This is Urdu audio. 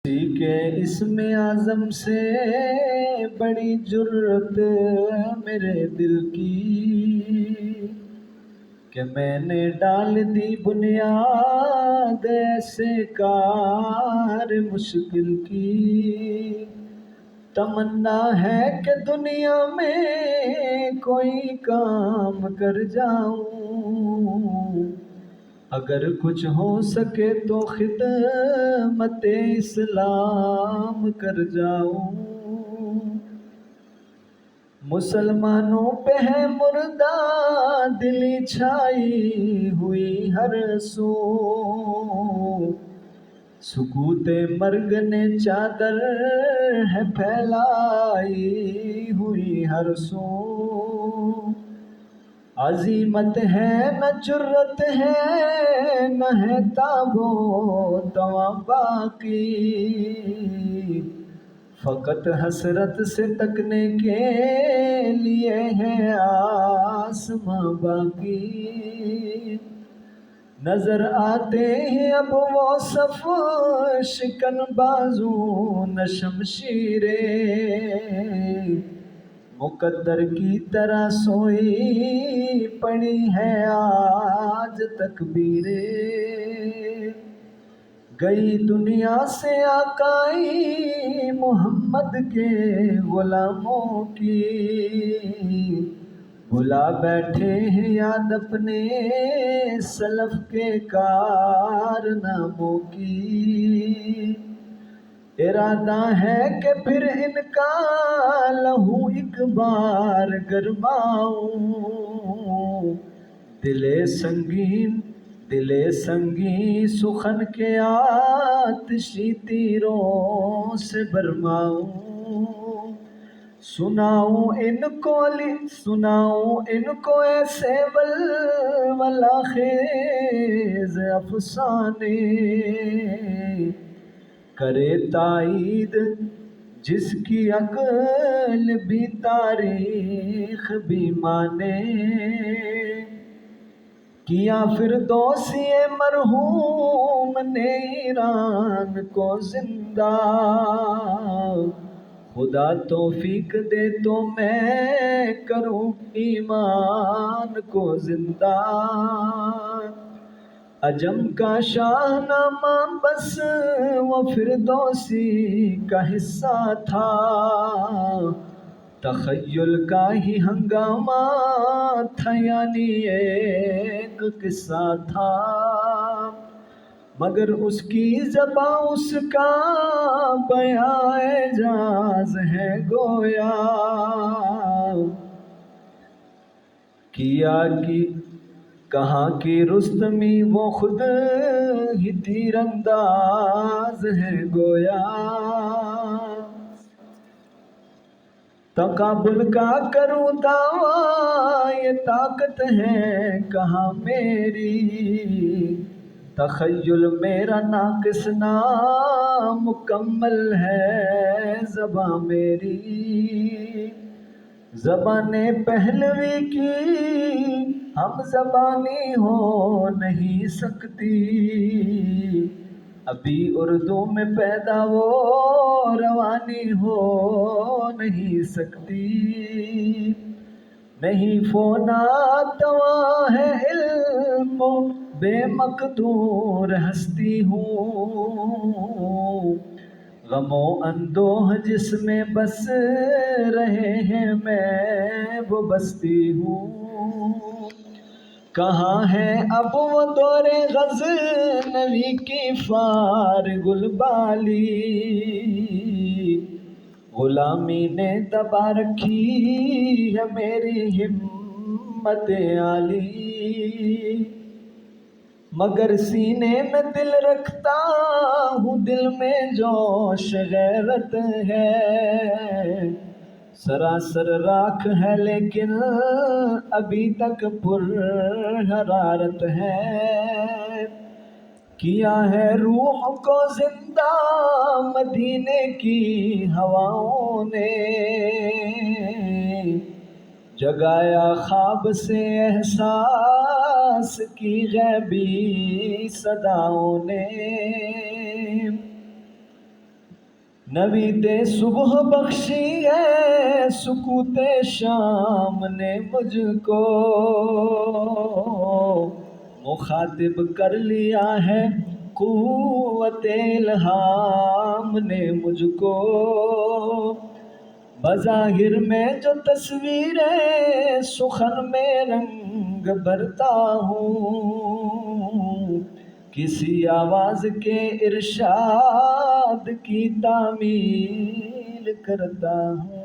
کسی کے اسم اعظم سے بڑی جرت میرے دل کی کہ میں نے ڈال دی بنیاد ایسے کار مشکل کی۔ تمنا ہے کہ دنیا میں کوئی کام کر جاؤں، اگر کچھ ہو سکے تو خدمت اسلام کر جاؤں۔ مسلمانوں پہ ہے مردہ دلی چھائی ہوئی ہر سو، سکوت مرگ نے چادر ہے پھیلائی ہوئی ہر سو۔ عزیمت ہے نہ جرت ہے نہ ہے تاب و تواں باقی، فقط حسرت سے تکنے کے لیے ہے آسماں باقی۔ نظر آتے ہیں اب وہ صف شکن بازو نہ شمشیریں، مقدر کی طرح سوئی پڑی ہے آج تکبیریں۔ گئی دنیا سے آقائی محمد کے غلاموں کی، بھلا بیٹھے ہیں یاد اپنے سلف کے کارناموں کی۔ ارادہ ہے کہ پھر ان کا لہو ایک بار گرماؤں، دل سنگین سخن کے آتشی تیروں سے برماؤں۔ سناؤں ان کو ایسے ولولہ خیز افسانے، کرے تائید جس کی عقل بھی تاریخ بھی مانے۔ کیا فردوسی مرحوم نے ایران کو زندہ، خدا توفیق دے تو میں کروں ایمان کو زندہ۔ عجم کا شاہ نامہ بس وہ فردوسی کا حصہ تھا، تخیل کا ہی ہنگامہ تھا یعنی ایک قصہ تھا، مگر اس کی زباں اس کا بیان اعجاز ہے گویا۔ کہاں کی رستمی وہ خود ہی تیر انداز ہے گویا۔ تقابل کا کروں دعویٰ یہ طاقت ہے کہاں میری، تخیل میرا ناقص نامکمل ہے زباں میری۔ زبان پہلوی کی ہم زبانی ہو نہیں سکتی، ابھی اردو میں پیدا وہ روانی ہو نہیں سکتی۔ نہیں فونا تواں ہے علم و بے مقدور ہستی ہوں، غم و اندوہ جس میں بس رہے ہیں میں وہ بستی ہوں۔ کہاں ہے اب وہ دور غزنوی کی فارغ البالی، غلامی نے دبا رکھی ہے میری ہمت عالی، مگر سینے میں دل رکھتا ہوں دل میں جوش غیرت ہے، سراسر راکھ ہے لیکن ابھی تک پر حرارت ہے۔ کیا ہے روح کو زندہ مدینے کی ہواؤں نے، جگایا خواب سے احساس کی غیبی صداؤں نے۔ نوید صبح بخشی ہے سکوت شام نے مجھ کو، مخاطب کر لیا ہے قوت الہام نے مجھ کو، بظاہر میں جو تصویریں سخن میں رنگ بھرتا ہوں، کسی آواز کے ارشاد کی تعمیل کرتا ہوں۔